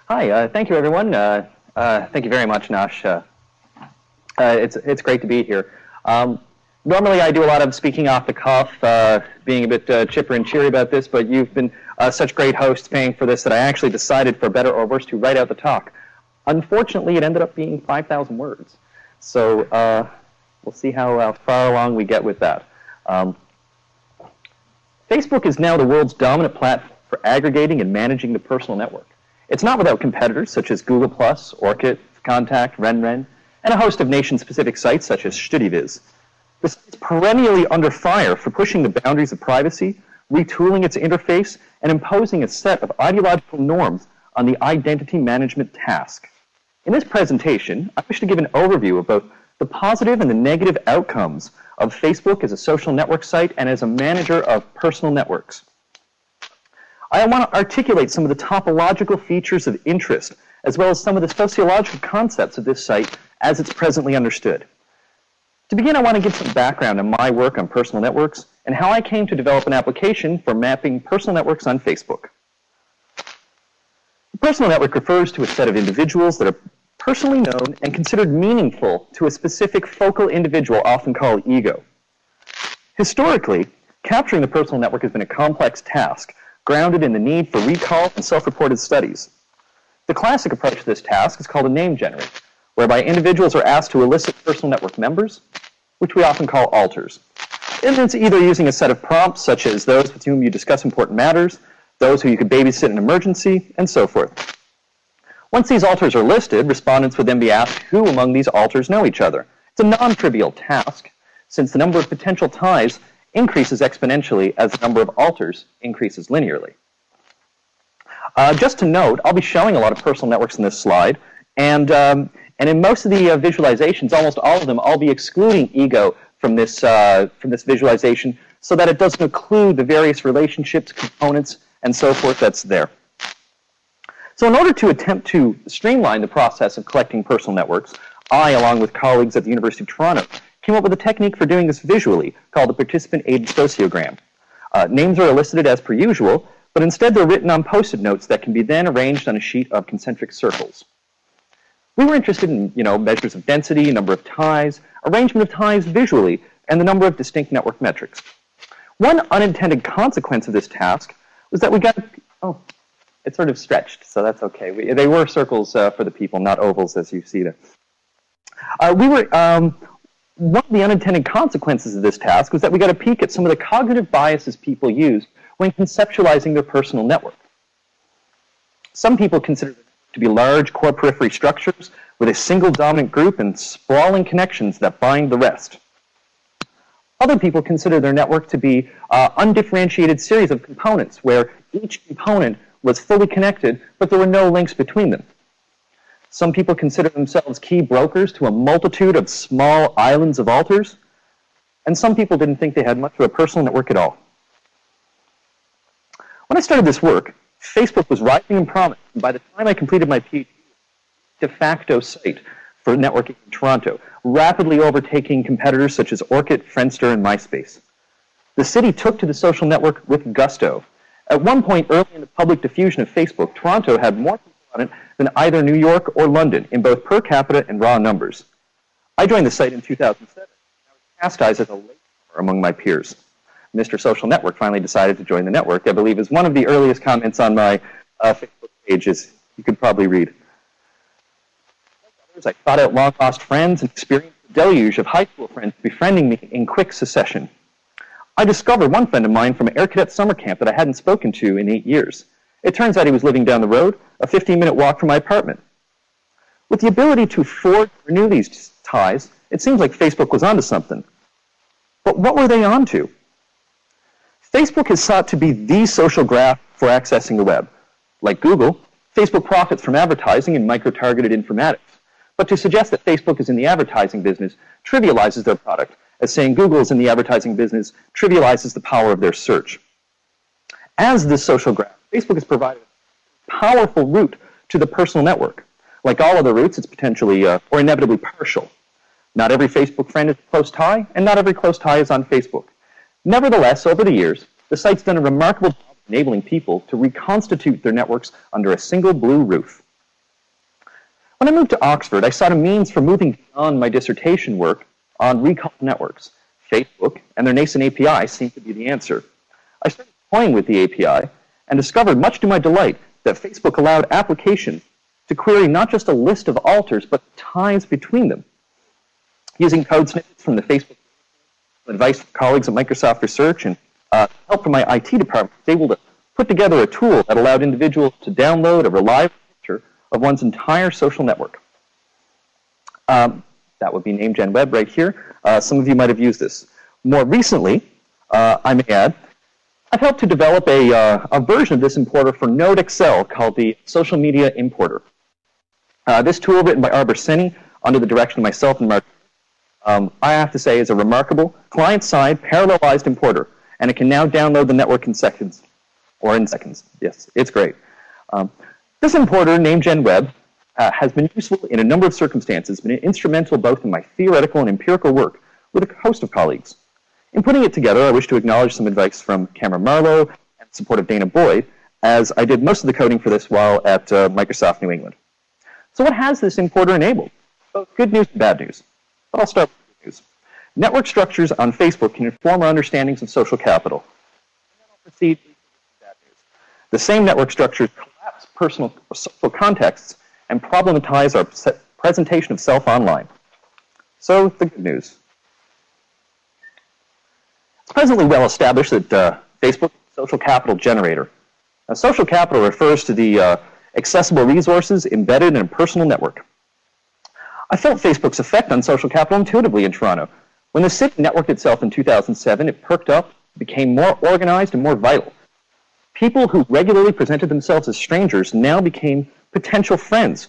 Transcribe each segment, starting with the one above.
Hi, thank you, everyone. Thank you very much, Nash. It's great to be here. Normally, I do a lot of speaking off the cuff, being a bit chipper and cheery about this, but you've been such great hosts paying for this that I actually decided, for better or worse, to write out the talk. Unfortunately, it ended up being 5,000 words. So we'll see how far along we get with that. Facebook is now the world's dominant platform for aggregating and managing the personal network. It's not without competitors such as Google+, Orkut, Contact, RenRen, and a host of nation-specific sites such as StudiViz. The site is perennially under fire for pushing the boundaries of privacy, retooling its interface, and imposing a set of ideological norms on the identity management task. In this presentation, I wish to give an overview of both the positive and the negative outcomes of Facebook as a social network site and as a manager of personal networks. I want to articulate some of the topological features of interest, as well as some of the sociological concepts of this site as it's presently understood. To begin, I want to give some background on my work on personal networks and how I came to develop an application for mapping personal networks on Facebook. A personal network refers to a set of individuals that are personally known and considered meaningful to a specific focal individual, often called ego. Historically, capturing the personal network has been a complex task, grounded in the need for recall and self-reported studies. The classic approach to this task is called a name generator, whereby individuals are asked to elicit personal network members, which we often call alters. And it's either using a set of prompts, such as those with whom you discuss important matters, those who you could babysit in an emergency, and so forth. Once these alters are listed, respondents would then be asked who among these alters know each other. It's a non-trivial task, since the number of potential ties increases exponentially as the number of alters increases linearly. Just to note, I'll be showing a lot of personal networks in this slide, and in most of the visualizations, almost all of them, I'll be excluding ego from this visualization so that it doesn't include the various relationships, components, and so forth that's there. So in order to attempt to streamline the process of collecting personal networks, I, along with colleagues at the University of Toronto, came up with a technique for doing this visually called the participant-aided sociogram. Names are elicited as per usual, but instead they're written on Post-it notes that can be then arranged on a sheet of concentric circles. We were interested in, measures of density, number of ties, arrangement of ties visually, and the number of distinct network metrics. One unintended consequence of this task was that we got, it sort of stretched, so that's okay. They were circles for the people, not ovals as you see there. One of the unintended consequences of this task was that we got a peek at some of the cognitive biases people use when conceptualizing their personal network. Some people consider them to be large core periphery structures with a single dominant group and sprawling connections that bind the rest. Other people consider their network to be an undifferentiated series of components where each component was fully connected, but there were no links between them. Some people consider themselves key brokers to a multitude of small islands of alters, and some people didn't think they had much of a personal network at all. When I started this work, Facebook was rising in prominence, and by the time I completed my PhD, de facto site for networking in Toronto, rapidly overtaking competitors such as Orkut, Friendster, and MySpace. The city took to the social network with gusto. At one point early in the public diffusion of Facebook, Toronto had more people on it than either New York or London in both per capita and raw numbers. I joined the site in 2007. And I was chastised as a latecomer among my peers. Mr. Social Network finally decided to join the network, I believe, is one of the earliest comments on my Facebook page, as you could probably read. Like others, I sought out long-lost friends and experienced a deluge of high school friends befriending me in quick succession. I discovered one friend of mine from an Air Cadet summer camp that I hadn't spoken to in 8 years. It turns out he was living down the road, a 15-minute walk from my apartment. With the ability to afford to renew these ties, it seems like Facebook was onto something. But what were they onto? Facebook has sought to be the social graph for accessing the web. Like Google, Facebook profits from advertising and micro-targeted informatics. But to suggest that Facebook is in the advertising business trivializes their product, as saying Google is in the advertising business trivializes the power of their search. As this social graph, Facebook has provided a powerful route to the personal network. Like all other routes, it's potentially or inevitably partial. Not every Facebook friend is a close tie, and not every close tie is on Facebook. Nevertheless, over the years, the site's done a remarkable job enabling people to reconstitute their networks under a single blue roof. When I moved to Oxford, I sought a means for moving beyond my dissertation work on recalled networks. Facebook and their nascent API seemed to be the answer. I started toying with the API and discovered, much to my delight, that Facebook allowed applications to query not just a list of alters, but ties between them. Using code snippets from the Facebook, advice from colleagues at Microsoft Research, and help from my IT department, I was able to put together a tool that allowed individuals to download a reliable picture of one's entire social network. That would be named Genweb right here. Some of you might have used this. More recently, I may add, I've helped to develop a version of this importer for Node Excel called the Social Media Importer. This tool, written by Arbor Seni under the direction of myself and Mark, I have to say is a remarkable client-side parallelized importer, and it can now download the network in seconds, or in seconds. Yes, it's great. This importer, named Genweb, has been useful in a number of circumstances, been instrumental both in my theoretical and empirical work with a host of colleagues. In putting it together, I wish to acknowledge some advice from Cameron Marlowe and support of Dana Boyd, as I did most of the coding for this while at Microsoft New England. So what has this importer enabled? Both good news and bad news. But I'll start with good news. Network structures on Facebook can inform our understandings of social capital. And then I'll proceed with bad news. The same network structures collapse personal or social contexts and problematize our presentation of self online. So the good news. It's presently well established that Facebook is a social capital generator. Now, social capital refers to the accessible resources embedded in a personal network. I felt Facebook's effect on social capital intuitively in Toronto. When the city networked itself in 2007, it perked up, became more organized and more vital. People who regularly presented themselves as strangers now became potential friends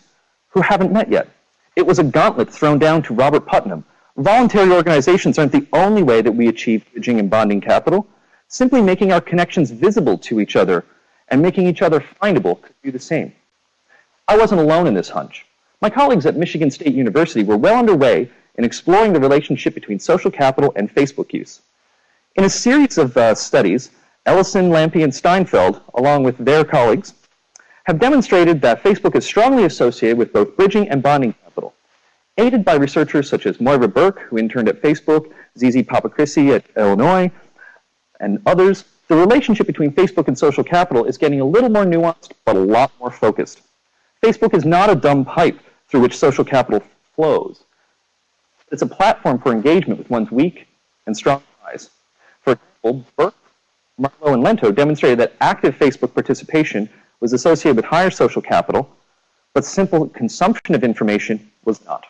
who haven't met yet. It was a gauntlet thrown down to Robert Putnam. Voluntary organizations aren't the only way that we achieve bridging and bonding capital. Simply making our connections visible to each other and making each other findable could do the same. I wasn't alone in this hunch. My colleagues at Michigan State University were well underway in exploring the relationship between social capital and Facebook use. In a series of studies, Ellison, Lampe, and Steinfeld, along with their colleagues, have demonstrated that Facebook is strongly associated with both bridging and bonding capital. Aided by researchers such as Moira Burke, who interned at Facebook, Zizi Papakrissi at Illinois, and others, the relationship between Facebook and social capital is getting a little more nuanced, but a lot more focused. Facebook is not a dumb pipe through which social capital flows. It's a platform for engagement with one's weak and strong ties. For example, Burke, Marlowe, and Lento demonstrated that active Facebook participation was associated with higher social capital, but simple consumption of information was not.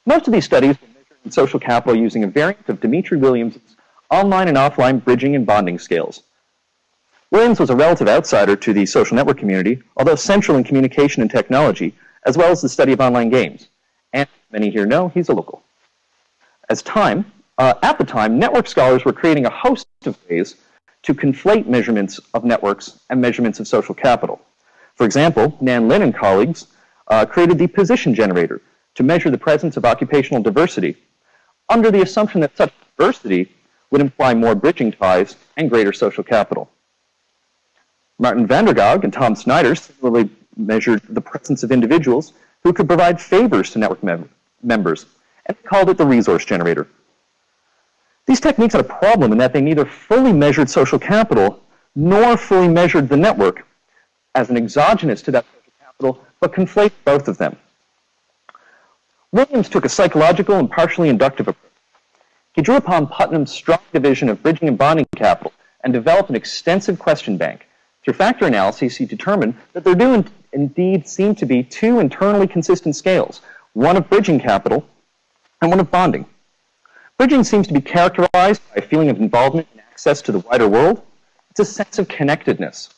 Most of these studies were measuring social capital using a variant of Dimitri Williams' online and offline bridging and bonding scales. Williams was a relative outsider to the social network community, although central in communication and technology, as well as the study of online games. And many here know he's a local. At the time, network scholars were creating a host of ways to conflate measurements of networks and measurements of social capital. For example, Nan Lin and colleagues created the position generator to measure the presence of occupational diversity, under the assumption that such diversity would imply more bridging ties and greater social capital. Martin Vandergaag and Tom Snyder similarly measured the presence of individuals who could provide favors to network members, and called it the resource generator. These techniques had a problem in that they neither fully measured social capital nor fully measured the network as an exogenous to that social capital, but conflated both of them. Williams took a psychological and partially inductive approach. He drew upon Putnam's strong division of bridging and bonding capital and developed an extensive question bank. Through factor analyses, he determined that there do indeed seem to be two internally consistent scales, one of bridging capital and one of bonding. Bridging seems to be characterized by a feeling of involvement and access to the wider world. It's a sense of connectedness.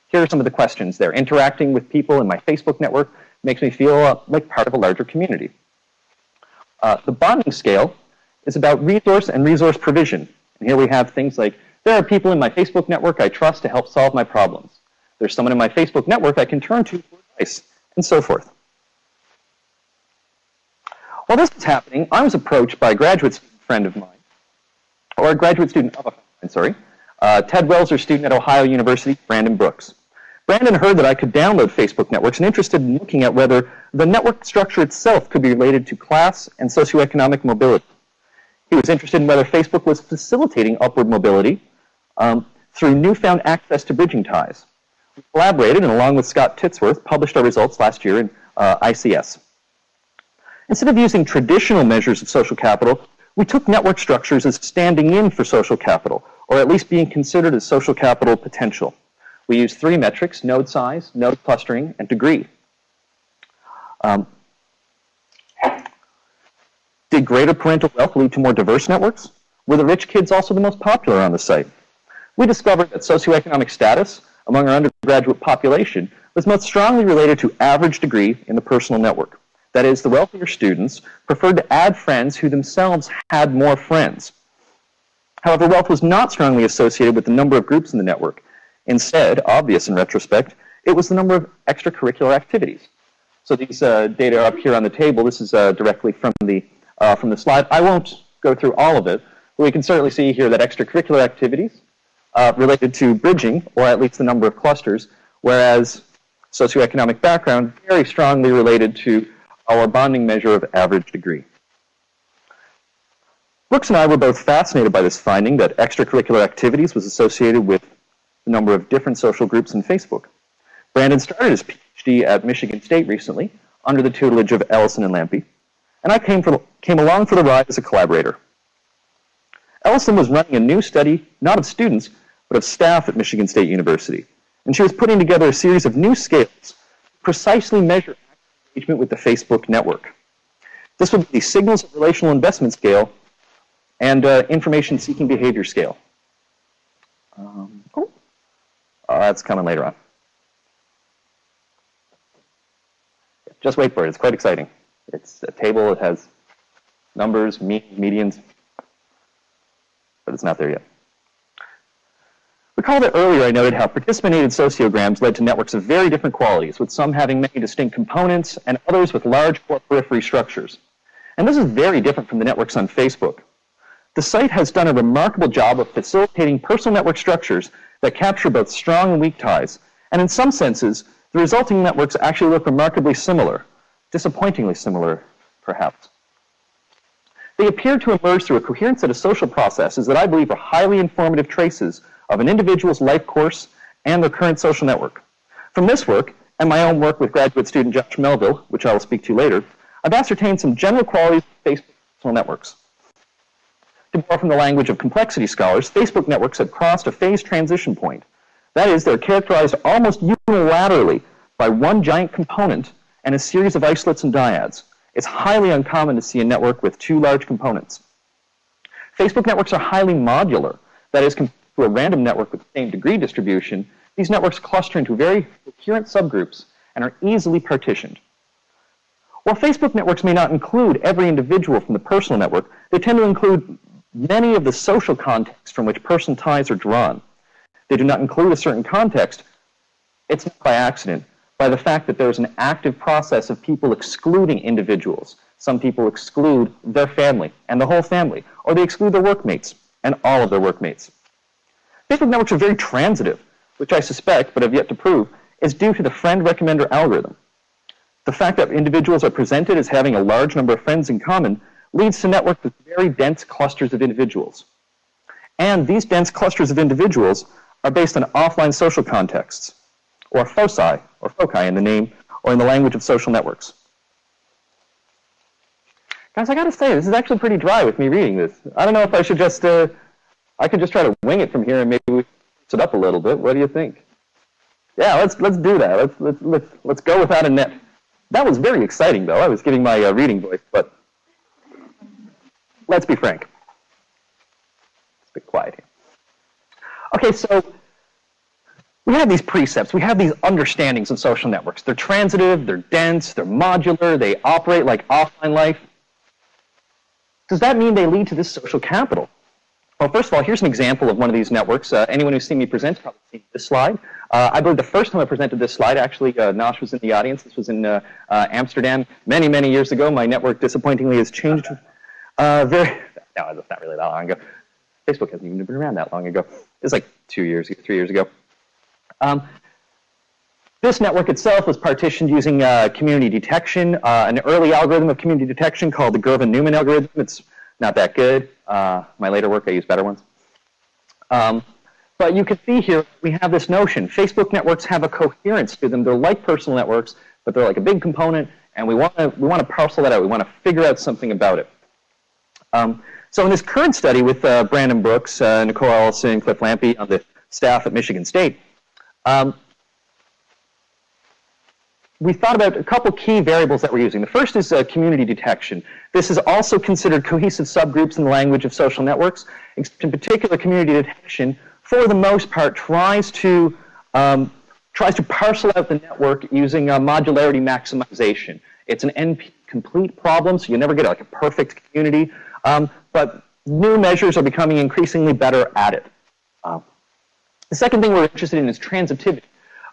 Here are some of the questions there. Interacting with people in my Facebook network makes me feel like part of a larger community. The bonding scale is about resource and resource provision. And here we have things like, there are people in my Facebook network I trust to help solve my problems. There's someone in my Facebook network I can turn to for advice, and so forth. While this was happening, I was approached by a graduate friend of mine, or a graduate student of a friend of mine, sorry, Ted Wells, student at Ohio University, Brandon Brooks. Brandon heard that I could download Facebook networks and interested in looking at whether the network structure itself could be related to class and socioeconomic mobility. He was interested in whether Facebook was facilitating upward mobility through newfound access to bridging ties. We collaborated and, along with Scott Titsworth, published our results last year in ICS. Instead of using traditional measures of social capital, we took network structures as standing in for social capital, or at least being considered as social capital potential. We used 3 metrics: node size, node clustering, and degree. Did greater parental wealth lead to more diverse networks? Were the rich kids also the most popular on the site? We discovered that socioeconomic status among our undergraduate population was most strongly related to average degree in the personal network. That is, the wealthier students preferred to add friends who themselves had more friends. However, wealth was not strongly associated with the number of groups in the network. Instead, obvious in retrospect, it was the number of extracurricular activities. So these data are up here on the table. This is directly from the slide. I won't go through all of it, but we can certainly see here that extracurricular activities related to bridging, or at least the number of clusters, whereas socioeconomic background very strongly related to our bonding measure of average degree. Brooks and I were both fascinated by this finding that extracurricular activities was associated with the number of different social groups in Facebook. Brandon started his PhD at Michigan State recently under the tutelage of Ellison and Lampe, and I came along for the ride as a collaborator. Ellison was running a new study, not of students, but of staff at Michigan State University, and she was putting together a series of new scales to precisely measure engagement with the Facebook network. This would be the Signals of Relational Investment Scale and Information Seeking Behavior Scale. That's coming later on. Just wait for it. It's quite exciting. It's a table. It has numbers, medians, but it's not there yet. Recall that earlier I noted how participant-aided sociograms led to networks of very different qualities, with some having many distinct components and others with large core periphery structures. And this is very different from the networks on Facebook. The site has done a remarkable job of facilitating personal network structures that capture both strong and weak ties, and in some senses, the resulting networks actually look remarkably similar, disappointingly similar, perhaps. They appear to emerge through a coherent set of social processes that I believe are highly informative traces of an individual's life course and their current social network. From this work, and my own work with graduate student Josh Melville, which I will speak to later, I've ascertained some general qualities of Facebook personal networks. To borrow from the language of complexity scholars, Facebook networks have crossed a phase transition point. That is, they're characterized almost unilaterally by one giant component and a series of isolates and dyads. It's highly uncommon to see a network with 2 large components. Facebook networks are highly modular. That is, compared to a random network with the same degree distribution, these networks cluster into very coherent subgroups and are easily partitioned. While Facebook networks may not include every individual from the personal network, they tend to include many of the social contexts from which personal ties are drawn. They do not include a certain context. It's not by accident, by the fact that there's an active process of people excluding individuals. Some people exclude their family and the whole family, or they exclude their workmates and all of their workmates. Facebook networks are very transitive, which I suspect, but have yet to prove, is due to the friend recommender algorithm. The fact that individuals are presented as having a large number of friends in common leads to networks with very dense clusters of individuals. And these dense clusters of individuals are based on offline social contexts, or foci in the name, or in the language of social networks. Guys, I gotta say, this is actually pretty dry with me reading this. I don't know if I should just, I could just try to wing it from here and maybe we fix it up a little bit. What do you think? Yeah, let's do that. Let's go without a net. That was very exciting, though. I was giving my reading voice, but let's be frank. It's a bit quiet here. Okay, so we have these precepts. We have these understandings of social networks. They're transitive, they're dense, they're modular, they operate like offline life. Does that mean they lead to this social capital? Well, first of all, here's an example of one of these networks. Anyone who's seen me present has probably seen this slide. I believe the first time I presented this slide, actually, Nosh was in the audience. This was in Amsterdam many, many years ago. My network, disappointingly, has changed no, it's not really that long ago. Facebook hasn't even been around that long ago. It was like 2 years, 3 years ago. This network itself was partitioned using community detection, an early algorithm of community detection called the Gervin-Newman algorithm. It's not that good. My later work, I use better ones. But you can see here, we have this notion. Facebook networks have a coherence to them. They're like personal networks, but they're like a big component, and we want to parcel that out. We want to figure out something about it. So in this current study with Brandon Brooks, Nicole Ellison, Cliff Lampe on the staff at Michigan State, we thought about a couple key variables that we're using. The first is community detection. This is also considered cohesive subgroups in the language of social networks. In particular, community detection, for the most part, tries to parcel out the network using modularity maximization. It's an NP-complete problem, so you never get like a perfect community. But new measures are becoming increasingly better at it. The second thing we're interested in is transitivity.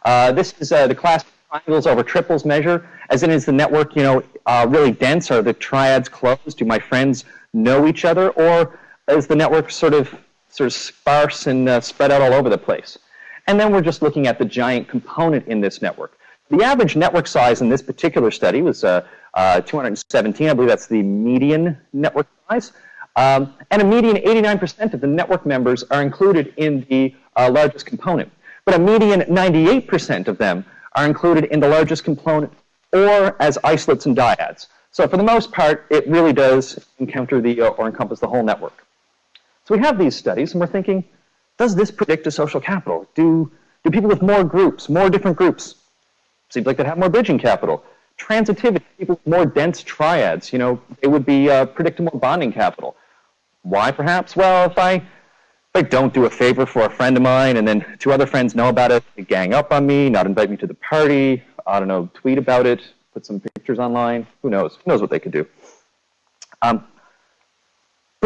This is the class triangles over triples measure, as in is the network, really dense? Are the triads closed? Do my friends know each other? Or is the network sort of sparse and spread out all over the place? And then we're just looking at the giant component in this network. The average network size in this particular study was 217. I believe that's the median network size. And a median 89% of the network members are included in the largest component. But a median 98% of them are included in the largest component or as isolates and dyads. So for the most part, it really does encounter the or encompass the whole network. So we have these studies, and we're thinking, does this predict a social capital? Do people with more groups, more different groups, seems like they'd have more bridging capital. Transitivity, people with more dense triads, they would be predict more bonding capital. Why, perhaps? Well, if I don't do a favor for a friend of mine, and then two other friends know about it, they gang up on me, not invite me to the party, I don't know, tweet about it, put some pictures online, who knows? Who knows what they could do? But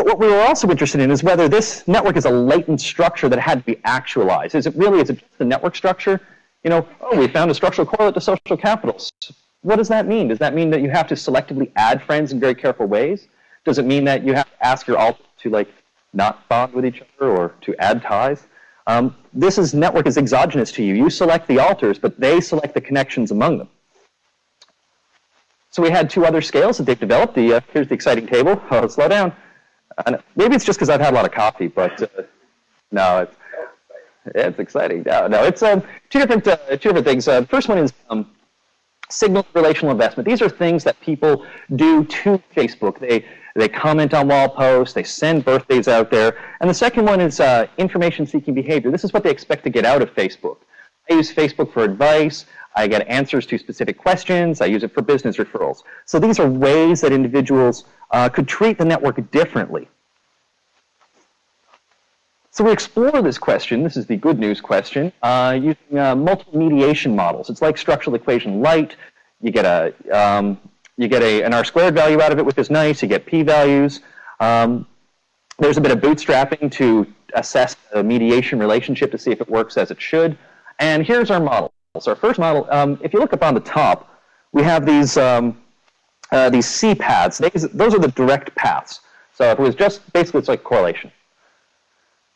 what we were also interested in is whether this network is a latent structure that had to be actualized. Is it just the network structure? Oh, we found a structural correlate to social capitals. What does that mean? Does that mean that you have to selectively add friends in very careful ways? Does it mean that you have to ask your alt to not bond with each other or to add ties? This network is exogenous to you. You select the alters, but they select the connections among them. So we had two other scales that they've developed. Here's the exciting table. Oh, slow down. Maybe it's just because I've had a lot of coffee, but no, it's exciting. No, it's two different things. The first one is signal relational investment. These are things that people do to Facebook. They comment on wall posts, they send birthdays out there. And the second one is information-seeking behavior. This is what they expect to get out of Facebook. I use Facebook for advice. I get answers to specific questions. I use it for business referrals. So these are ways that individuals could treat the network differently. So we explore this question. This is the good news question, using multiple mediation models. It's like structural equation light. You get an R-squared value out of it, which is nice. You get p-values. There's a bit of bootstrapping to assess the mediation relationship to see if it works as it should. And here's our model. So our first model, if you look up on the top, we have these C paths. Those are the direct paths. So if it was just, basically it's like correlation.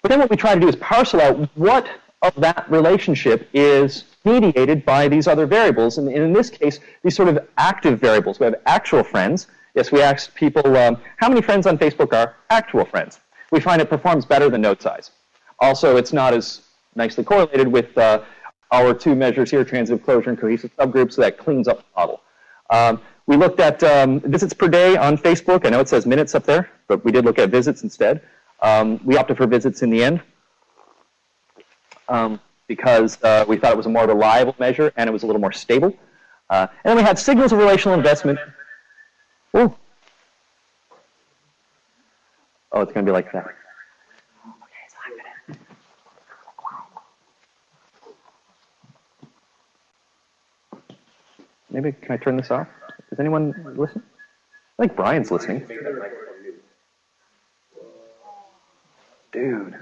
But then what we try to do is parcel out what of that relationship is mediated by these other variables. And in this case, these sort of active variables. We have actual friends. Yes, we asked people, how many friends on Facebook are actual friends? We find it performs better than node size. Also, it's not as nicely correlated with our two measures here, transitive closure and cohesive subgroups, so that cleans up the model. We looked at visits per day on Facebook. I know it says minutes up there, but we did look at visits instead. We opted for visits in the end because we thought it was a more reliable measure and it was a little more stable. And then we had signals of relational investment. Ooh. Oh, it's going to be like that. Maybe, can I turn this off? Is anyone listening? I think Brian's listening. Dude.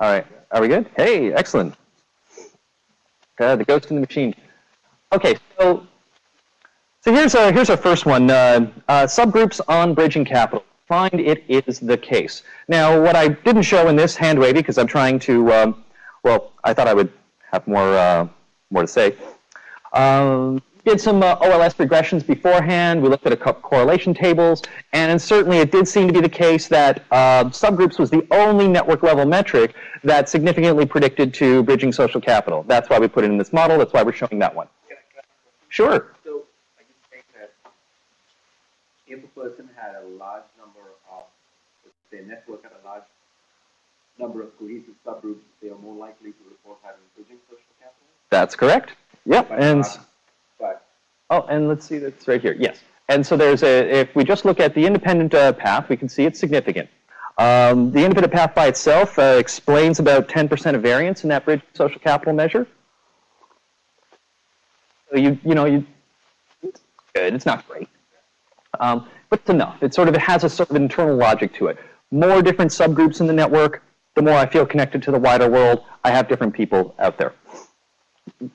All right, are we good? Hey, excellent. The ghost in the machine. Okay, so here's our first one, subgroups on bridging capital. find it is the case. Now, what I didn't show in this hand wavy, because I'm trying to, well, I thought I would have more to say. Did some OLS regressions beforehand. We looked at a couple correlation tables, and certainly it did seem to be the case that subgroups was the only network level metric that significantly predicted to bridging social capital. That's why we put it in this model. That's why we're showing that one. Sure. So I can think that if a person had a large number of, their network had a large number of cohesive subgroups, they are more likely to report having bridging social capital? That's correct. Yep. Oh, and let's see, that's right here. Yes. And so there's if we just look at the independent path, we can see it's significant. The independent path by itself explains about 10% of variance in that bridge social capital measure. So it's good. It's not great, but it's enough. It has a sort of internal logic to it. More different subgroups in the network, the more I feel connected to the wider world. I have different people out there.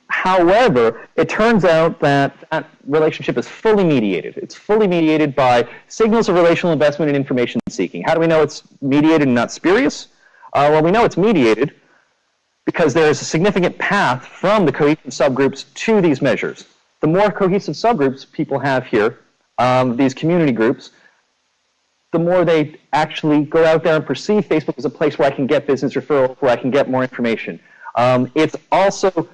However, it turns out that that relationship is fully mediated. It's fully mediated by signals of relational investment and information seeking. How do we know it's mediated and not spurious? Well, we know it's mediated because there is a significant path from the cohesive subgroups to these measures. The more cohesive subgroups people have here, these community groups, the more they actually go out there and perceive Facebook as a place where I can get business referrals, where I can get more information. It's also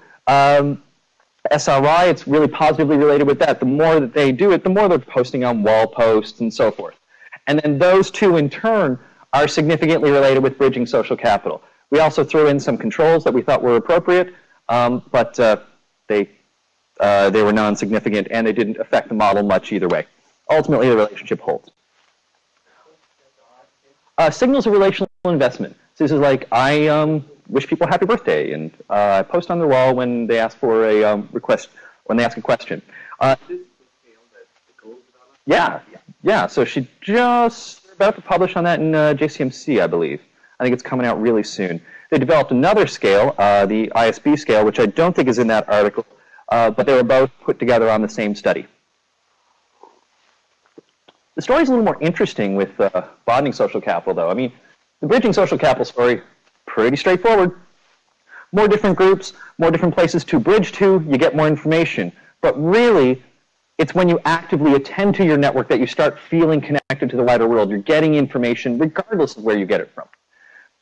SRI, it's really positively related with that. The more that they do it, the more they're posting on wall posts and so forth. And then those two, in turn, are significantly related with bridging social capital. We also threw in some controls that we thought were appropriate, but they were non-significant, and they didn't affect the model much either way. Ultimately, the relationship holds. Signals of relational investment. So this is like, I wish people happy birthday, and I post on their wall when they ask for a request, when they ask a question. Yeah. So she just about to publish on that in JCMC, I believe. I think it's coming out really soon. They developed another scale, the ISB scale, which I don't think is in that article, but they were both put together on the same study. The story's a little more interesting with bonding social capital, though. I mean, the bridging social capital story, pretty straightforward. More different groups, more different places to bridge to, you get more information. But really, it's when you actively attend to your network that you start feeling connected to the wider world. You're getting information regardless of where you get it from.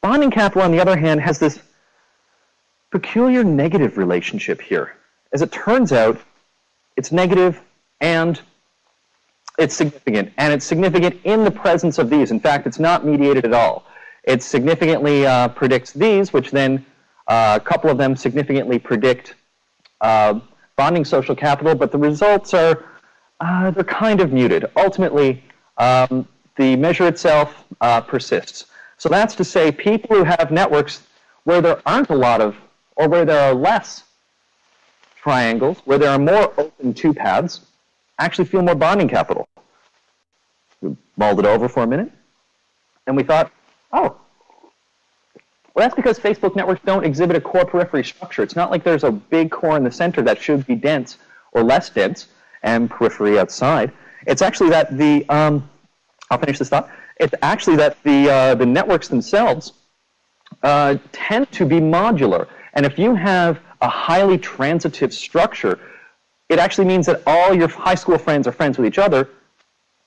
Bonding capital, on the other hand, has this peculiar negative relationship here. As it turns out, it's negative and it's significant. And it's significant in the presence of these. In fact, it's not mediated at all. It significantly predicts these, which then a couple of them significantly predict bonding social capital, but the results are they're kind of muted. Ultimately, the measure itself persists. So that's to say people who have networks where there aren't a lot of, or where there are less triangles, where there are more open two paths, actually feel more bonding capital. We mulled it over for a minute, and we thought, oh, well, that's because Facebook networks don't exhibit a core periphery structure. It's not like there's a big core in the center that should be dense or less dense and periphery outside. It's actually that the, I'll finish this thought. It's actually that the networks themselves tend to be modular. And if you have a highly transitive structure, it actually means that all your high school friends are friends with each other,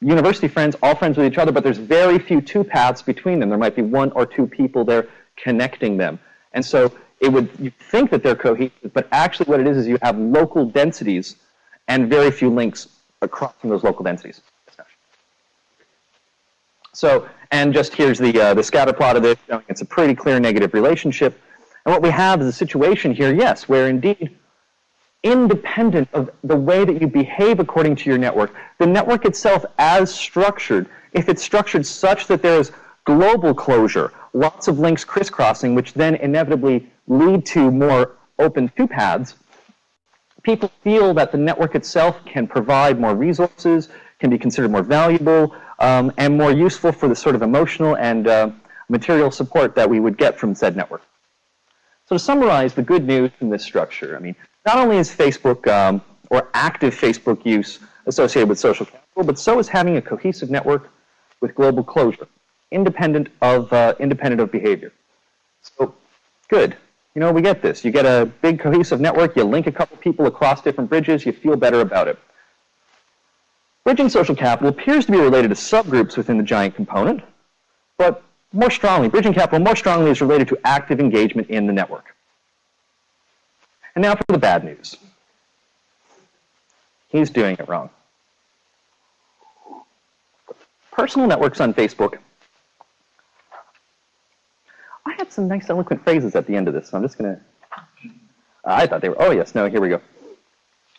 university friends, all friends with each other, but there's very few two paths between them. There might be one or two people there connecting them. And so you'd think that they're cohesive, but actually what it is you have local densities and very few links across from those local densities. So, and just here's the scatter plot of this, showing it's a pretty clear negative relationship. And what we have is a situation here, yes, where indeed, independent of the way that you behave according to your network, the network itself as structured, if it's structured such that there's global closure, lots of links crisscrossing, which then inevitably lead to more open two paths, people feel that the network itself can provide more resources, can be considered more valuable, and more useful for the sort of emotional and material support that we would get from said network. So to summarize the good news from this structure, I mean, not only is Facebook or active Facebook use associated with social capital, but so is having a cohesive network with global closure, independent of behavior. So, good. You know, we get this. You get a big cohesive network, you link a couple people across different bridges, you feel better about it. Bridging social capital appears to be related to subgroups within the giant component, but more strongly, bridging capital more strongly is related to active engagement in the network. And now for the bad news. He's doing it wrong. Personal networks on Facebook. I had some nice eloquent phrases at the end of this, so I'm just going to... I thought they were... Oh, yes. No, here we go.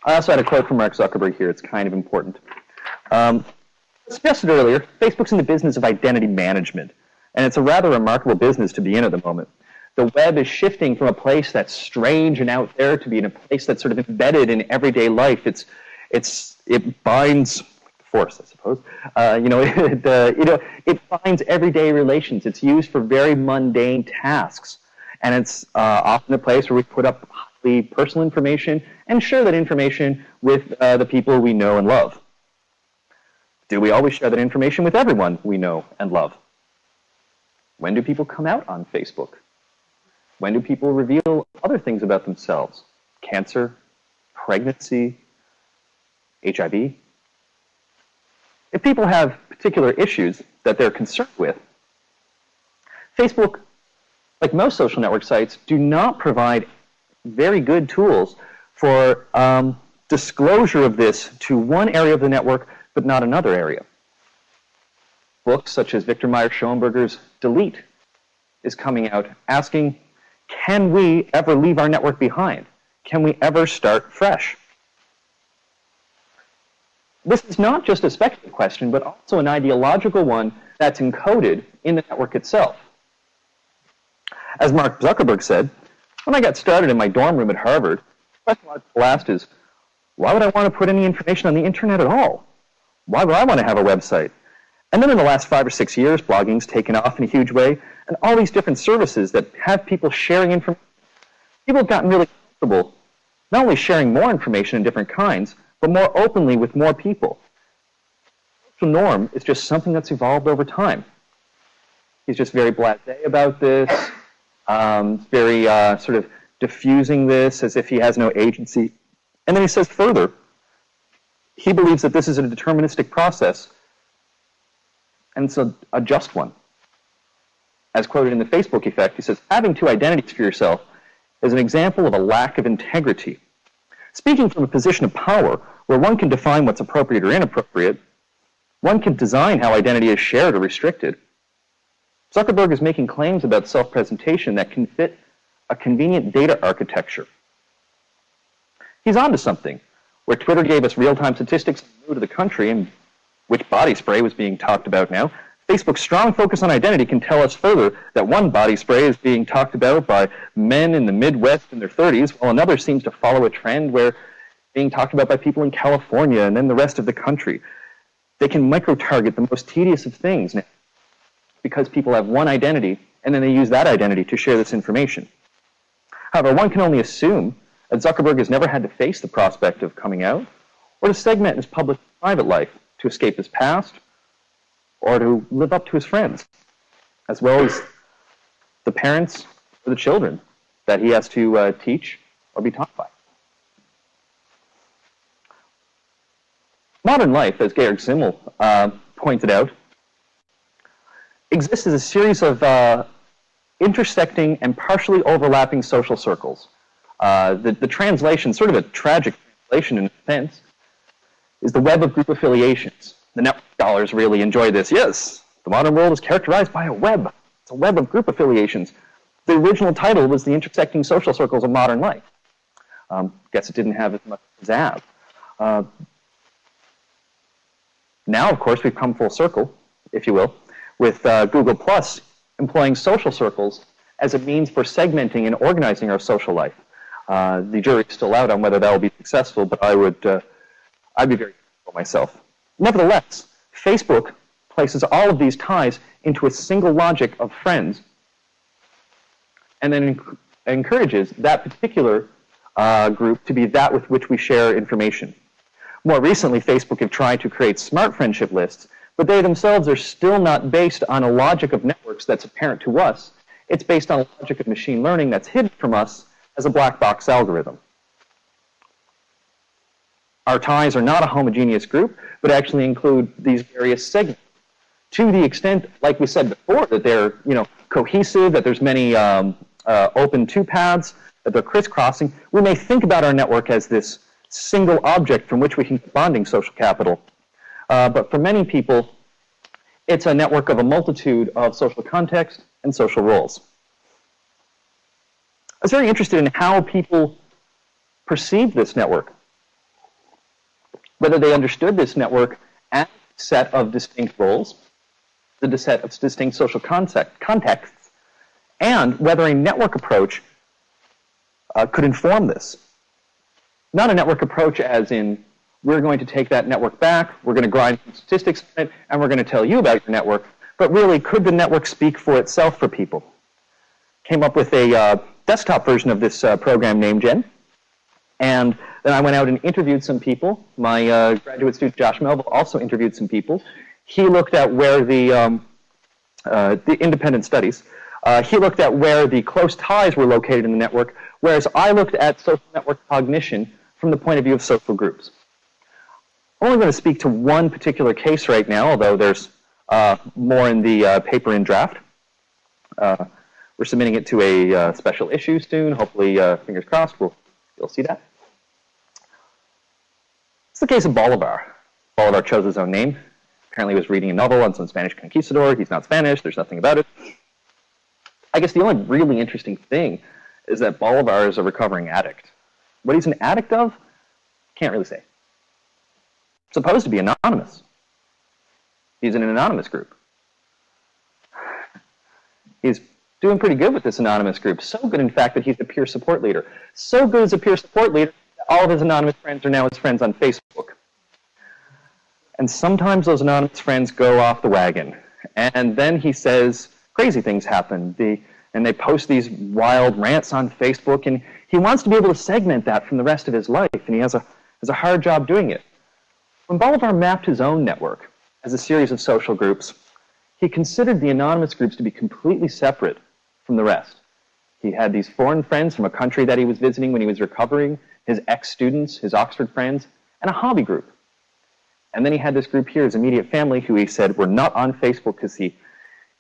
I also had a quote from Mark Zuckerberg here. It's kind of important. Suggested earlier, Facebook's in the business of identity management, and it's a rather remarkable business to be in at the moment. The web is shifting from a place that's strange and out there to being a place that's sort of embedded in everyday life. It binds force, I suppose. It finds everyday relations. It's used for very mundane tasks, and it's often a place where we put up highly personal information and share that information with the people we know and love. Do we always share that information with everyone we know and love? When do people come out on Facebook? When do people reveal other things about themselves? Cancer, pregnancy, HIV? If people have particular issues that they're concerned with, Facebook, like most social network sites, do not provide very good tools for disclosure of this to one area of the network, but not another area. Books such as Victor Meyer-Schoenberger's Delete is coming out asking, can we ever leave our network behind? Can we ever start fresh? This is not just a speculative question, but also an ideological one that's encoded in the network itself. As Mark Zuckerberg said, when I got started in my dorm room at Harvard, the question I asked is, why would I want to put any information on the internet at all? Why would I want to have a website? And then in the last 5 or 6 years, blogging's taken off in a huge way, and all these different services that have people sharing information. People have gotten really comfortable not only sharing more information in different kinds, but more openly with more people. The norm is just something that's evolved over time. He's just very blasé about this, very sort of diffusing this as if he has no agency. And then he says further, he believes that this is a deterministic process, and it's a just one. As quoted in the Facebook effect, he says, having two identities for yourself is an example of a lack of integrity. Speaking from a position of power, where one can define what's appropriate or inappropriate, one can design how identity is shared or restricted. Zuckerberg is making claims about self-presentation that can fit a convenient data architecture. He's onto something, where Twitter gave us real-time statistics on the mood of the country and which body spray was being talked about now. Facebook's strong focus on identity can tell us further that one body spray is being talked about by men in the Midwest in their 30s, while another seems to follow a trend where it's being talked about by people in California and then the rest of the country. They can micro-target the most tedious of things now because people have one identity, and then they use that identity to share this information. However, one can only assume that Zuckerberg has never had to face the prospect of coming out or to segment his public and private life to escape his past or to live up to his friends, as well as the parents or the children that he has to teach or be taught by. Modern life, as Georg Simmel pointed out, exists as a series of intersecting and partially overlapping social circles. The translation, sort of a tragic translation in a sense, is the web of group affiliations. The network scholars really enjoy this. Yes, the modern world is characterized by a web. It's a web of group affiliations. The original title was The Intersecting Social Circles of Modern Life. Guess it didn't have as much pizzazz. Now, of course, we've come full circle, if you will, with Google Plus employing social circles as a means for segmenting and organizing our social life. The jury's still out on whether that will be successful, but I'd be very careful myself. Nevertheless, Facebook places all of these ties into a single logic of friends and then encourages that particular group to be that with which we share information. More recently, Facebook have tried to create smart friendship lists but they themselves are still not based on a logic of networks that's apparent to us. It's based on a logic of machine learning that's hidden from us as a black box algorithm. Our ties are not a homogeneous group, but actually include these various segments. To the extent, like we said before, that they're cohesive, that there's many open two-paths, that they're crisscrossing, we may think about our network as this single object from which we can get bonding social capital. But for many people, it's a network of a multitude of social context and social roles. I was very interested in how people perceived this network, whether they understood this network as a set of distinct roles, the set of distinct social contexts, and whether a network approach could inform this. Not a network approach as in, we're going to take that network back, we're going to grind some statistics on it, and we're going to tell you about your network, but really, could the network speak for itself for people? Came up with a desktop version of this program named Gen, and then I went out and interviewed some people. My graduate student, Josh Melville, also interviewed some people. He looked at where the independent studies, he looked at where the close ties were located in the network, whereas I looked at social network cognition from the point of view of social groups. I'm only going to speak to one particular case right now, although there's more in the paper in draft. We're submitting it to a special issue soon. Hopefully, fingers crossed, you'll see that. It's the case of Bolivar. Bolivar chose his own name. Apparently, he was reading a novel on some Spanish conquistador. He's not Spanish. There's nothing about it. I guess the only really interesting thing is that Bolivar is a recovering addict. What he's an addict of, can't really say. Supposed to be anonymous. He's in an anonymous group. He's doing pretty good with this anonymous group. So good, in fact, that he's a peer support leader. So good as a peer support leader that all of his anonymous friends are now his friends on Facebook. And sometimes those anonymous friends go off the wagon. And then he says crazy things happen. And they post these wild rants on Facebook. And he wants to be able to segment that from the rest of his life. And he has a hard job doing it. When Bolivar mapped his own network as a series of social groups, he considered the anonymous groups to be completely separate from the rest. He had these foreign friends from a country that he was visiting when he was recovering, his ex-students, his Oxford friends, and a hobby group. And then he had this group here, his immediate family, who he said were not on Facebook because he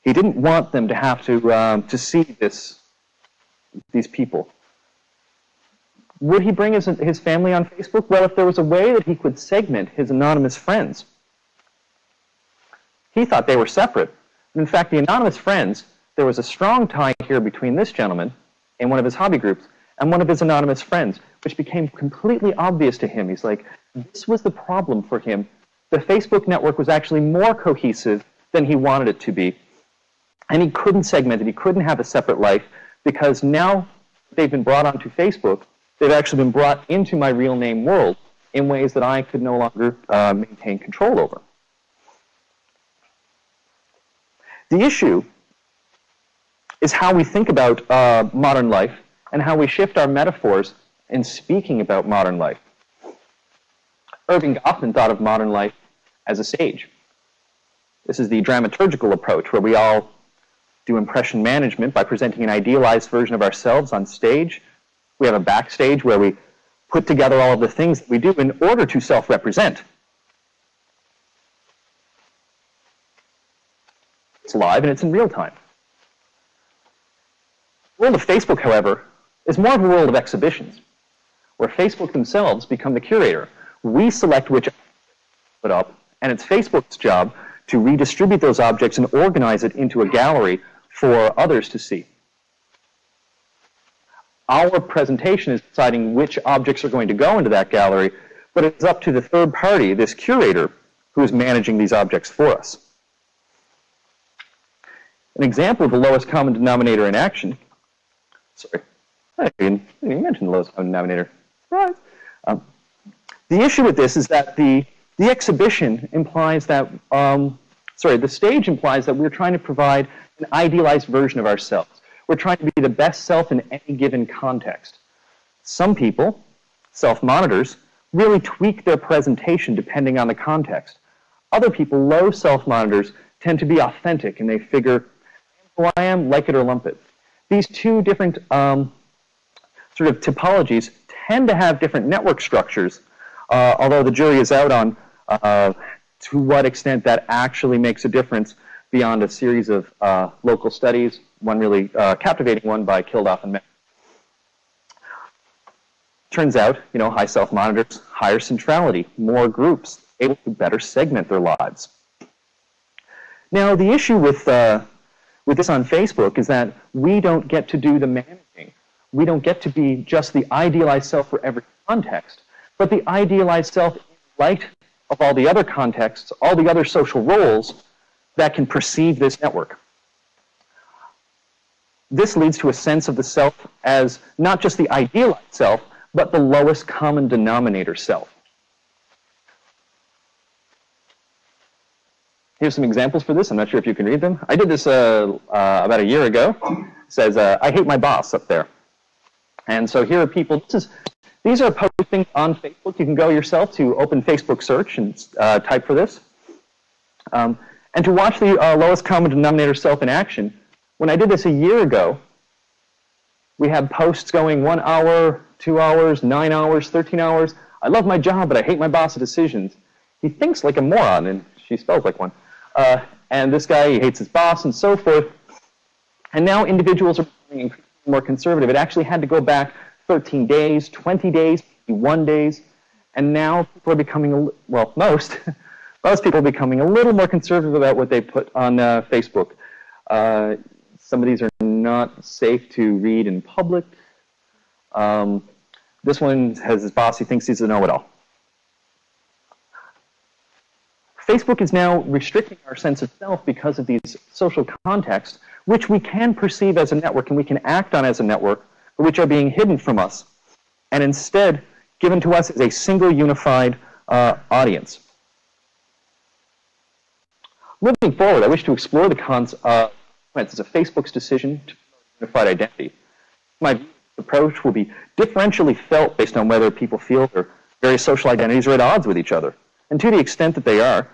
didn't want them to have to see these people. Would he bring his family on Facebook? Well, if there was a way that he could segment his anonymous friends. He thought they were separate. In fact, the anonymous friends, there was a strong tie here between this gentleman in one of his hobby groups and one of his anonymous friends, which became completely obvious to him. He's like, this was the problem for him. The Facebook network was actually more cohesive than he wanted it to be. And he couldn't segment it. He couldn't have a separate life because now they've been brought onto Facebook. They've actually been brought into my real name world in ways that I could no longer maintain control over. The issue is how we think about modern life and how we shift our metaphors in speaking about modern life. Irving Goffman thought of modern life as a stage. This is the dramaturgical approach where we all do impression management by presenting an idealized version of ourselves on stage. We have a backstage where we put together all of the things that we do in order to self-represent. It's live and it's in real time. The world of Facebook, however, is more of a world of exhibitions, where Facebook themselves become the curator. We select which objects to put up, and it's Facebook's job to redistribute those objects and organize it into a gallery for others to see. Our presentation is deciding which objects are going to go into that gallery, but it's up to the third party, this curator, who is managing these objects for us. An example of the lowest common denominator in action. Sorry, I didn't even mention the lowest common denominator. Surprise. The issue with this is that the exhibition implies that, the stage implies that we're trying to provide an idealized version of ourselves. We're trying to be the best self in any given context. Some people, self-monitors, really tweak their presentation depending on the context. Other people, low self-monitors, tend to be authentic, and they figure, who I am, like it or lump it. These two different sort of typologies tend to have different network structures, although the jury is out on to what extent that actually makes a difference beyond a series of local studies, one really captivating one by Kildoff and May. Turns out, high self-monitors, higher centrality, more groups, able to better segment their lives. Now, the issue with this on Facebook is that we don't get to do the managing. We don't get to be just the idealized self for every context, but the idealized self in light of all the other contexts, all the other social roles that can perceive this network. This leads to a sense of the self as not just the idealized self, but the lowest common denominator self. Here's some examples for this. I'm not sure if you can read them. I did this about a year ago. It says, I hate my boss up there. And so here are people. These are postings on Facebook. You can go yourself to open Facebook search and type for this. And to watch the lowest common denominator self in action, when I did this a year ago, we had posts going 1 hour, 2 hours, 9 hours, 13 hours. I love my job, but I hate my boss's decisions. He thinks like a moron, and she spells like one. And this guy, he hates his boss, and so forth. And now individuals are becoming increasingly more conservative. It actually had to go back 13 days, 20 days, 1 days. And now people are becoming, well, most people are becoming a little more conservative about what they put on Facebook. Some of these are not safe to read in public. This one has his boss, he thinks he's a know-it-all. Facebook is now restricting our sense of self because of these social contexts, which we can perceive as a network and we can act on as a network, but which are being hidden from us, and instead given to us as a single unified audience. Moving forward, I wish to explore the consequences of Facebook's decision to unified identity. My approach will be differentially felt based on whether people feel their various social identities are at odds with each other. And to the extent that they are,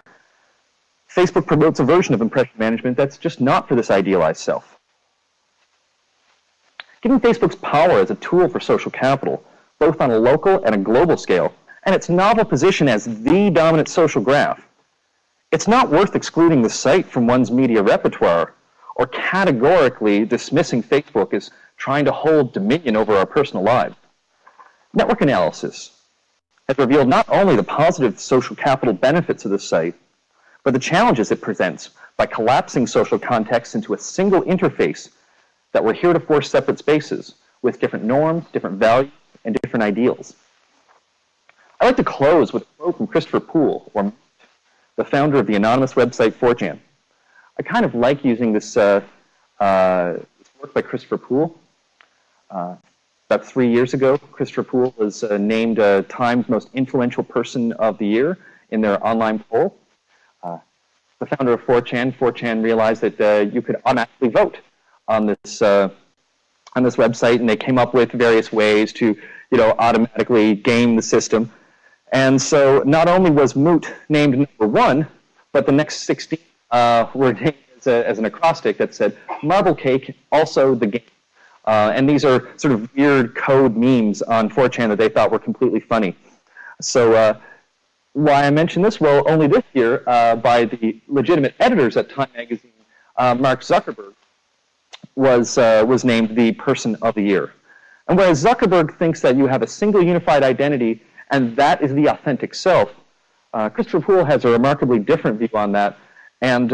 Facebook promotes a version of impression management that's just not for this idealized self. Given Facebook's power as a tool for social capital, both on a local and a global scale, and its novel position as the dominant social graph, it's not worth excluding the site from one's media repertoire or categorically dismissing Facebook as trying to hold dominion over our personal lives. Network analysis has revealed not only the positive social capital benefits of the site, but the challenges it presents by collapsing social contexts into a single interface that were heretofore separate spaces with different norms, different values, and different ideals. I'd like to close with a quote from Christopher Poole, or the founder of the anonymous website 4chan. I kind of like using this work by Christopher Poole. About 3 years ago, Christopher Poole was named Time's most influential person of the year in their online poll. The founder of 4chan realized that you could automatically vote on this website, and they came up with various ways to, automatically game the system. And so not only was Moot named #1, but the next 16 were named as an acrostic that said, "Marble Cake, also the game." And these are sort of weird code memes on 4chan that they thought were completely funny. So why I mention this? Well, only this year, by the legitimate editors at Time Magazine, Mark Zuckerberg was named the Person of the Year. And whereas Zuckerberg thinks that you have a single unified identity and that is the authentic self, Christopher Poole has a remarkably different view on that, and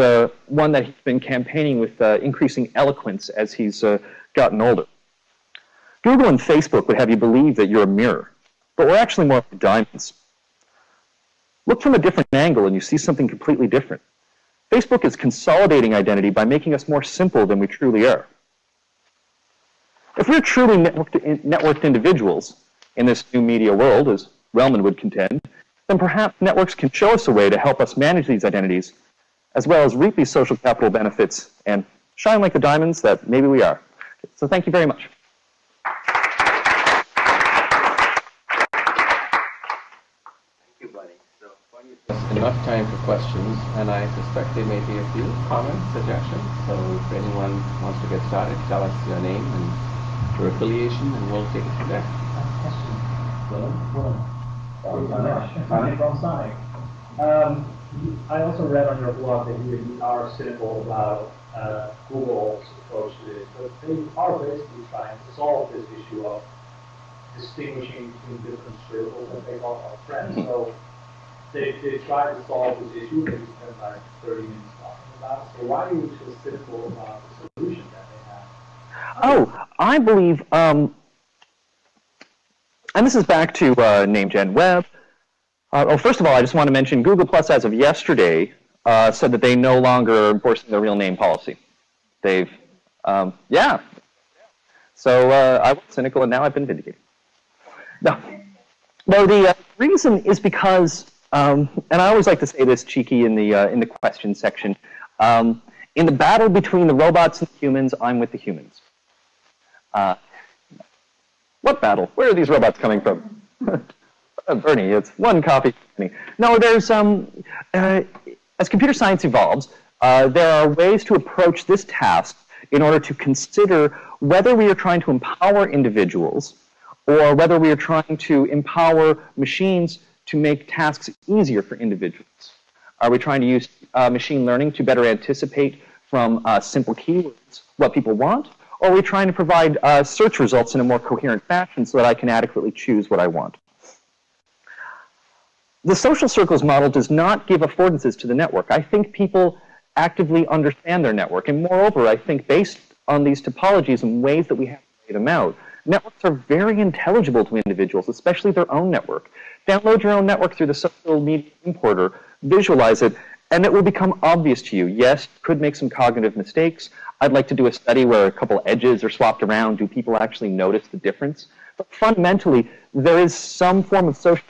one that he's been campaigning with increasing eloquence as he's gotten older. Google and Facebook would have you believe that you're a mirror, but we're actually more like diamonds. Look from a different angle and you see something completely different. Facebook is consolidating identity by making us more simple than we truly are. If we're truly networked individuals in this new media world, as Relman would contend, then perhaps networks can show us a way to help us manage these identities, as well as reap these social capital benefits and shine like the diamonds that maybe we are. So thank you very much. Thank you, buddy. So, enough time for questions, and I suspect there may be a few comments, suggestions. So if anyone wants to get started, tell us your name and your affiliation, and we'll take it from there. From Sonic. I also read on your blog that you are cynical about Google's approach to this, but they are basically trying to solve this issue of distinguishing between different circles that they call friends. So they try to solve this issue that we spent like 30 minutes talking about. So why are you so cynical about the solution that they have? Oh, I believe, and this is back to name Genweb. Well, first of all, I just want to mention Google Plus, as of yesterday, said that they no longer are enforcing their real name policy. They've, yeah. So I was cynical, and now I've been vindicated. No, the reason is because, and I always like to say this cheeky in the question section. In the battle between the robots and the humans, I'm with the humans. What battle? Where are these robots coming from? Bernie, it's one copy. No, there's, as computer science evolves, there are ways to approach this task in order to consider whether we are trying to empower individuals or whether we are trying to empower machines to make tasks easier for individuals. Are we trying to use machine learning to better anticipate from simple keywords what people want? Or are we trying to provide search results in a more coherent fashion so that I can adequately choose what I want? The social circles model does not give affordances to the network. I think people actively understand their network. And moreover, I think based on these topologies and ways that we have to lay them out, networks are very intelligible to individuals, especially their own network. Download your own network through the social media importer, visualize it, and it will become obvious to you. Yes, you could make some cognitive mistakes. I'd like to do a study where a couple edges are swapped around. Do people actually notice the difference? But fundamentally, there is some form of social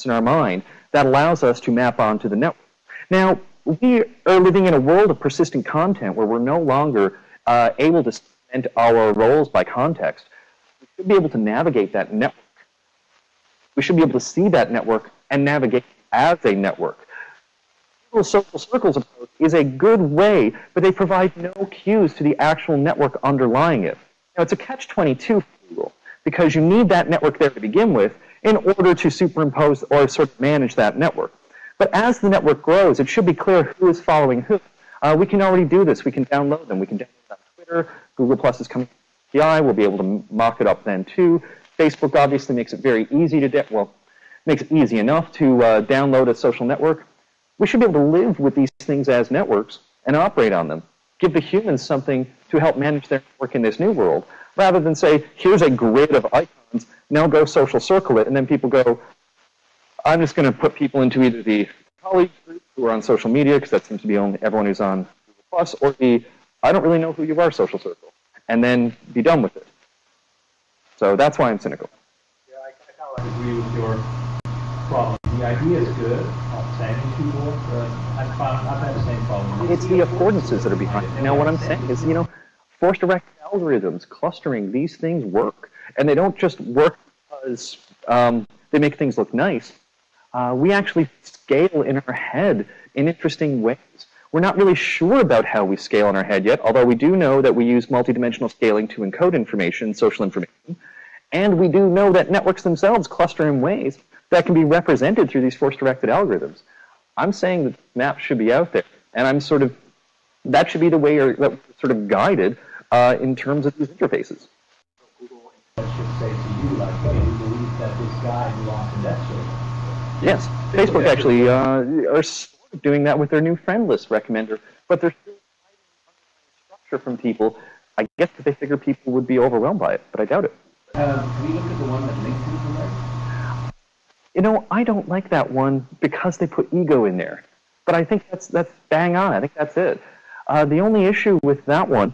in our mind that allows us to map onto the network. Now, we are living in a world of persistent content where we're no longer able to segment our roles by context. We should be able to navigate that network. We should be able to see that network and navigate as a network. Google Social Circles approach is a good way, but they provide no cues to the actual network underlying it. Now, it's a catch-22 for Google, because you need that network there to begin with in order to superimpose or sort of manage that network. But as the network grows, it should be clear who is following who. We can already do this. We can download them. We can download them on Twitter. Google Plus is coming to API. We'll be able to mock it up then too. Facebook obviously makes it very easy to, makes it easy enough to download a social network. We should be able to live with these things as networks and operate on them. Give the humans something to help manage their network in this new world, rather than say, here's a grid of icons, now go social circle it, and then people go, I'm just going to put people into either the colleagues group who are on social media, because that seems to be only everyone who's on Google Plus, or the I don't really know who you are social circle, and then be done with it. So that's why I'm cynical. Yeah, I kind of agree with your problem. The idea is good of tagging people, but I've had the same problem. It's the affordances that are behind it. Now, what I'm saying is, force-directed algorithms, clustering, these things work. And they don't just work because they make things look nice. We actually scale in our head in interesting ways. We're not really sure about how we scale in our head yet, although we do know that we use multidimensional scaling to encode information, social information. And we do know that networks themselves cluster in ways that can be represented through these force-directed algorithms. I'm saying that maps should be out there, and that should be the way that we're sort of guided in terms of these interfaces. Google should say to you, like, hey, we believe that this guy belongs in that circle. Yes, Facebook actually are sort of doing that with their new friend list recommender, but they're still hiding structure from people. I guess that they figure people would be overwhelmed by it, but I doubt it. Can we look at the one that LinkedIn provides? I don't like that one because they put ego in there. But I think that's bang on. I think that's it. The only issue with that one.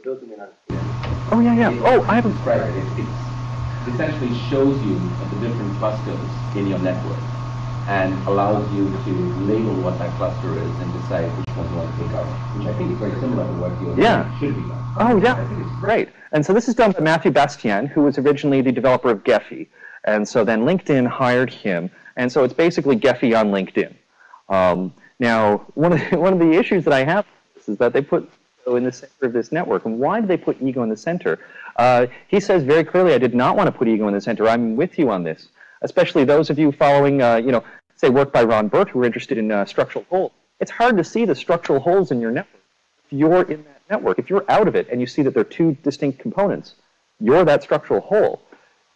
Oh yeah. Oh, I haven't. Right. It essentially shows you the different clusters in your network and allows you to label what that cluster is and decide which one you want to take out, which I think is very similar to what your should be done. Oh yeah, I think it's great. And so this is done by Matthew Bastien, who was originally the developer of Gephi. And so then LinkedIn hired him, And so it's basically Gephi on LinkedIn. Now, one of the issues that I have is that they put ego in the center of this network. And why do they put ego in the center? He says very clearly, I did not want to put ego in the center. I'm with you on this, especially those of you following, say, work by Ron Burt who are interested in structural holes. It's hard to see the structural holes in your network. If you're in that network, if you're out of it and you see that there are two distinct components, you're that structural hole.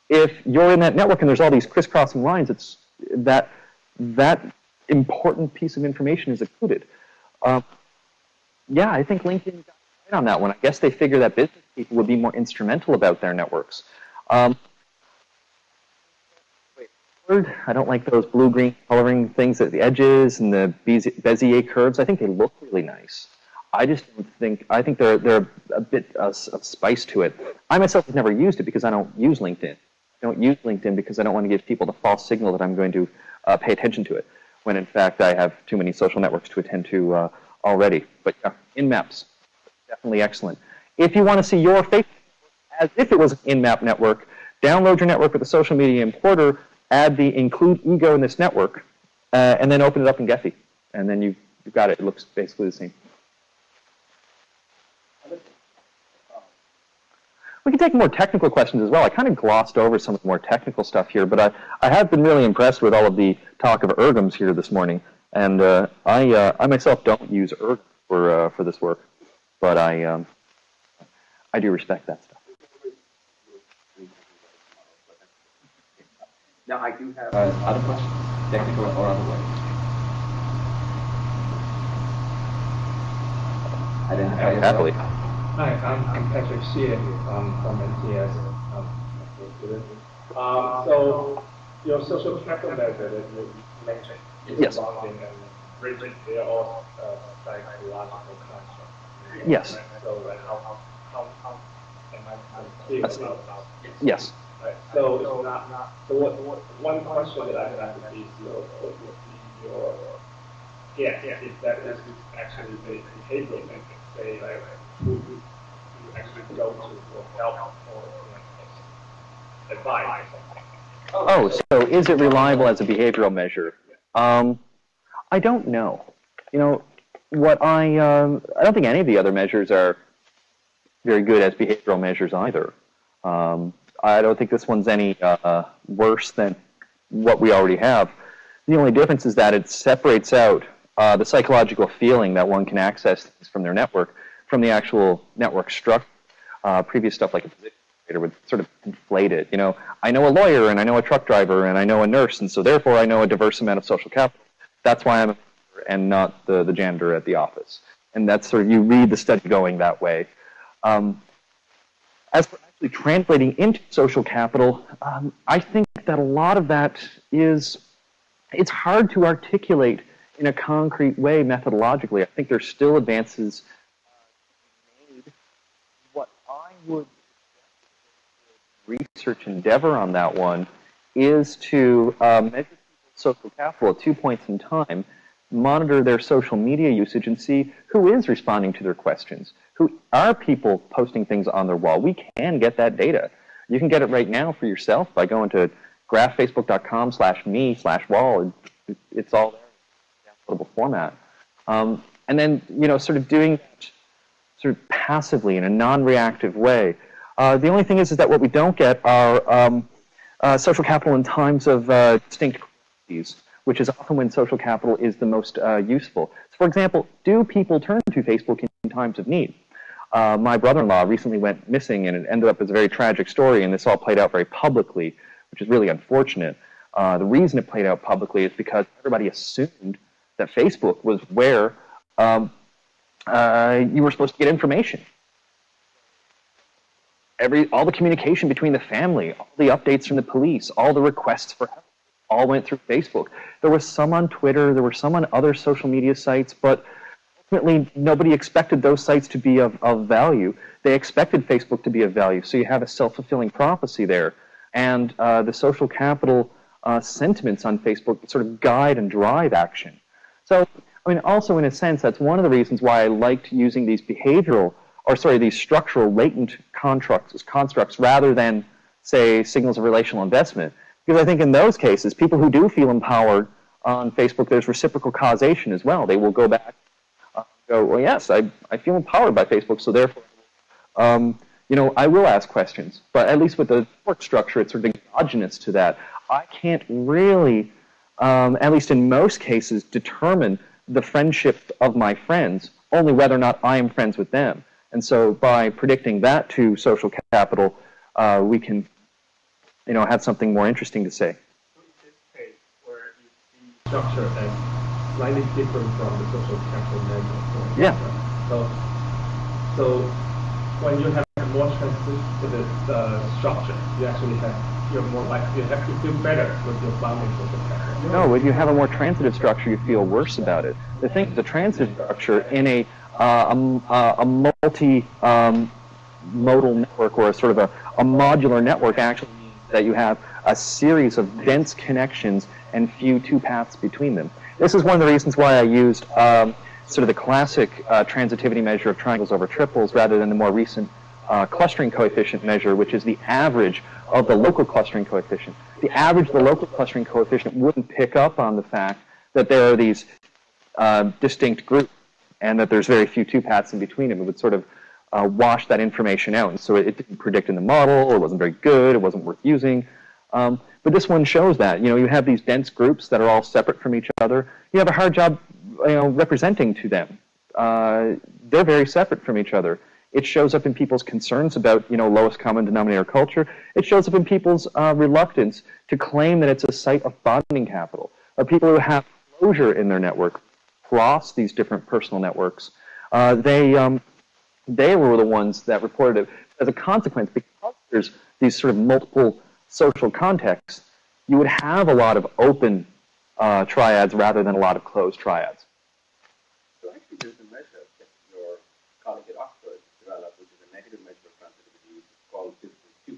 If you're in that network and there's all these crisscrossing lines, it's that important piece of information is occluded. Yeah, I think LinkedIn got right on that one. I guess they figure that business people would be more instrumental about their networks. I don't like those blue-green coloring things at the edges and the Bezier curves. I think they look really nice. I just don't think, I think they're a bit of spice to it. I myself have never used it because I don't use LinkedIn. I don't use LinkedIn because I don't want to give people the false signal that I'm going to pay attention to it, when in fact I have too many social networks to attend to already. But yeah, in-maps, definitely excellent. If you want to see your Facebook as if it was an in-map network, download your network with the social media importer, add the include ego in this network, and then open it up in Gephi. And then you've got it. It looks basically the same. We can take more technical questions as well. I kind of glossed over some of the more technical stuff here, but I have been really impressed with all of the talk of ergoms here this morning. And I myself don't use ergoms for this work, but I do respect that stuff. Now I do have other questions, technical or otherwise. Identify yourself. Happily. Hi, I'm Patrick Sheehan from NTS. So your social capital method that you mentioned is yes. bonding and bridging, they are all psychological constructs. Yes. Right? So like how am I clear about it? Yes. Right. So it's not. So what? One question that I have is your guess if that is actually the behavioral thing. Say like who you actually go to for help or advice. Oh, so is it reliable as a behavioral measure? I don't know. You know, what I don't think any of the other measures are very good as behavioral measures either. I don't think this one's any worse than what we already have. The only difference is that it separates out the psychological feeling that one can access things from their network from the actual network structure. Previous stuff like a position indicator would sort of inflate it. You know, I know a lawyer and I know a truck driver and I know a nurse, and so therefore I know a diverse amount of social capital. That's why I'm a and not the janitor at the office. And that's sort of, you read the study going that way. As for actually translating into social capital, I think that a lot of that is, it's hard to articulate in a concrete way methodologically. I think there's still advances made. What I would research endeavor on that one is to measure social capital at 2 points in time, monitor their social media usage, and see who is responding to their questions. Who are people posting things on their wall? We can get that data. You can get it right now for yourself by going to graphfacebook.com/me/wall. It's all there in downloadable format. And then, you know, sort of doing it sort of passively in a non-reactive way. The only thing is that what we don't get are social capital in times of distinct crises, which is often when social capital is the most useful. So for example, do people turn to Facebook in times of need? My brother-in-law recently went missing, and it ended up as a very tragic story, and this all played out very publicly, which is really unfortunate. The reason it played out publicly is because everybody assumed that Facebook was where you were supposed to get information. All the communication between the family, all the updates from the police, all the requests for help, all went through Facebook. There was some on Twitter, there were some on other social media sites, but ultimately nobody expected those sites to be of value. They expected Facebook to be of value, so you have a self-fulfilling prophecy there. And the social capital sentiments on Facebook sort of guide and drive action. So, I mean, also in a sense, that's one of the reasons why I liked using these these structural latent constructs rather than, say, signals of relational investment, Because I think in those cases, people who do feel empowered on Facebook, there's reciprocal causation as well. They will go back and go, well, yes, I feel empowered by Facebook, so therefore, you know, I will ask questions. But at least with the network structure, it's sort of exogenous to that. I can't really, at least in most cases, determine the friendship of my friends, only whether or not I am friends with them. And so by predicting that to social capital, we can, you know, have something more interesting to say. So in this case, where you see structure as slightly different from the social capital measure. Yeah. So when you have a more transitive structure, you actually you're more likely, you have to feel better with your bounding social capital. No, when you have a more transitive structure, you feel worse about it. The thing is, the transitive structure in a multi-modal network, or a sort of a modular network, actually means that you have a series of dense connections and few two paths between them. This is one of the reasons why I used sort of the classic transitivity measure of triangles over triples rather than the more recent clustering coefficient measure, which is the average of the local clustering coefficient. The average of the local clustering coefficient wouldn't pick up on the fact that there are these distinct groups and that there's very few two paths in between them. It would sort of wash that information out. And so it didn't predict in the model, it wasn't very good, it wasn't worth using. But this one shows that. You know, you have these dense groups that are all separate from each other. You have a hard job, you know, representing to them. They're very separate from each other. It shows up in people's concerns about, you know, lowest common denominator culture. It shows up in people's reluctance to claim that it's a site of bonding capital. People who have closure in their network across these different personal networks, they were the ones that reported it. As a consequence, because there's these sort of multiple social contexts, you would have a lot of open triads rather than a lot of closed triads. So actually there's a measure that your colleague at Oxford developed, which is a negative measure of transitivity, which is called distance 2.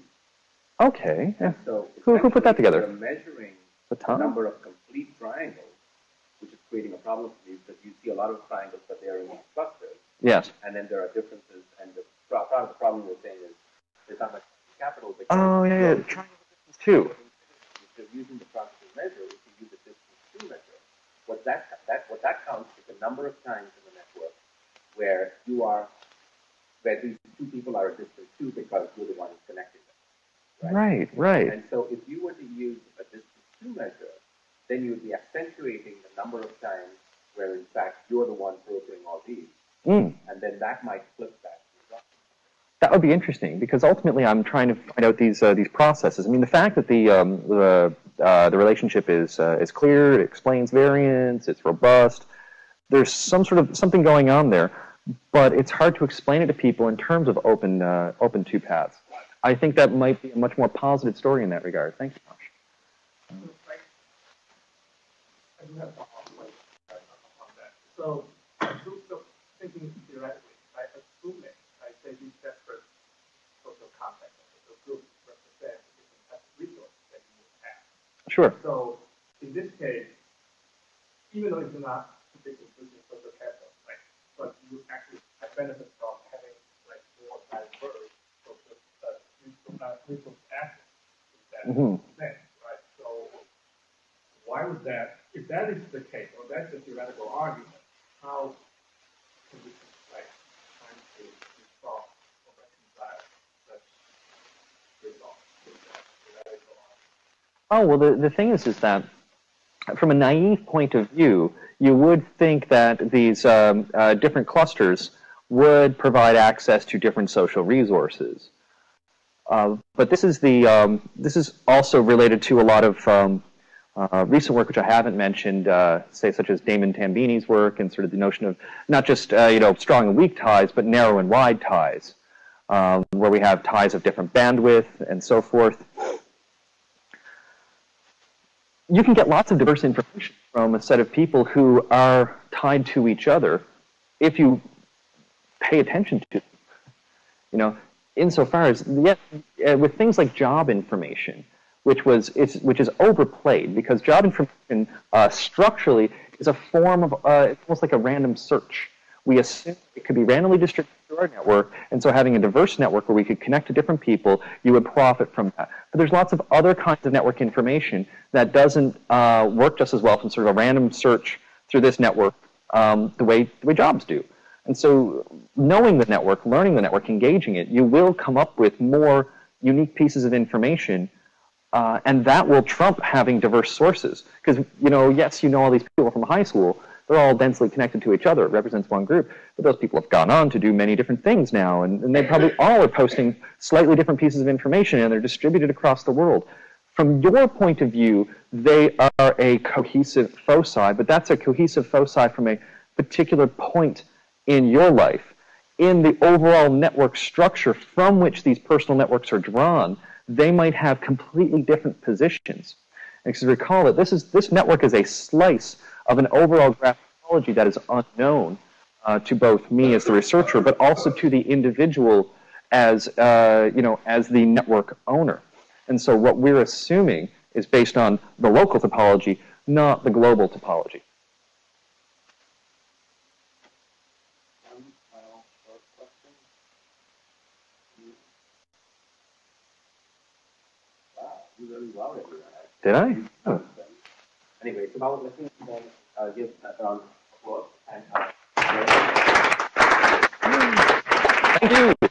Okay. Yeah. So Who put that together? You're measuring the number of complete triangles, which is creating a problem for you because you see a lot of triangles, but they're in these clusters. Yes. And then there are differences, and part of the problem we're saying is there's not much capital. Oh, yeah. Triangle distance 2. If you're using the transitive measure, if you use the distance 2 measure, what that counts is the number of times in the network where these two people are a distance 2 because you're the one who's connecting them. Right. And so if you were to use a distance 2 measure, then you would be accentuating the number of times where, in fact, you're the one brokering all these. And then that might flip that. That would be interesting, because ultimately I'm trying to find out these processes. I mean, the fact that the relationship is clear, it explains variance, it's robust. There's something going on there, but it's hard to explain it to people in terms of open two paths. I think that might be a much more positive story in that regard. Thank you, Josh. I do have a point on that. So thinking theoretically, by assuming, say these separate social contexts, the groups represent different types of resources that you would have. Sure. So in this case, even though it's not particularly using social capital, right, but you actually have benefits from having like more diverse social resource assets in that sense, right? So why would that, if that is the case, or that's the theoretical argument, how can we like trying to resolve or reconcile such result with that theoretical argument? Oh, well, the thing is that from a naive point of view, you would think that these different clusters would provide access to different social resources. But this is also related to a lot of recent work which I haven't mentioned, say such as Damon Tambini's work and sort of the notion of not just strong and weak ties, but narrow and wide ties, where we have ties of different bandwidth and so forth. You can get lots of diverse information from a set of people who are tied to each other if you pay attention to them. Insofar as, with things like job information, which is overplayed, because job information structurally is a form of, it's almost like a random search. We assume it could be randomly distributed through our network, and so having a diverse network where we could connect to different people, you would profit from that. But there's lots of other kinds of network information that doesn't work just as well from sort of a random search through this network the way jobs do. And so knowing the network, learning the network, engaging it, you will come up with more unique pieces of information, and that will trump having diverse sources. Because, you know, yes, you know all these people from high school, they're all densely connected to each other. It represents one group. But those people have gone on to do many different things now, and they probably all are posting slightly different pieces of information, and they're distributed across the world. From your point of view, they are a cohesive foci, but that's a cohesive foci from a particular point in your life. In the overall network structure from which these personal networks are drawn, they might have completely different positions. And because recall that this network is a slice of an overall graph topology that is unknown to both me as the researcher, but also to the individual as you know, as the network owner. And so what we're assuming is based on the local topology, not the global topology. Really well. Did I? Oh. Anyway, so now let me then give a round of applause. And, Thank you.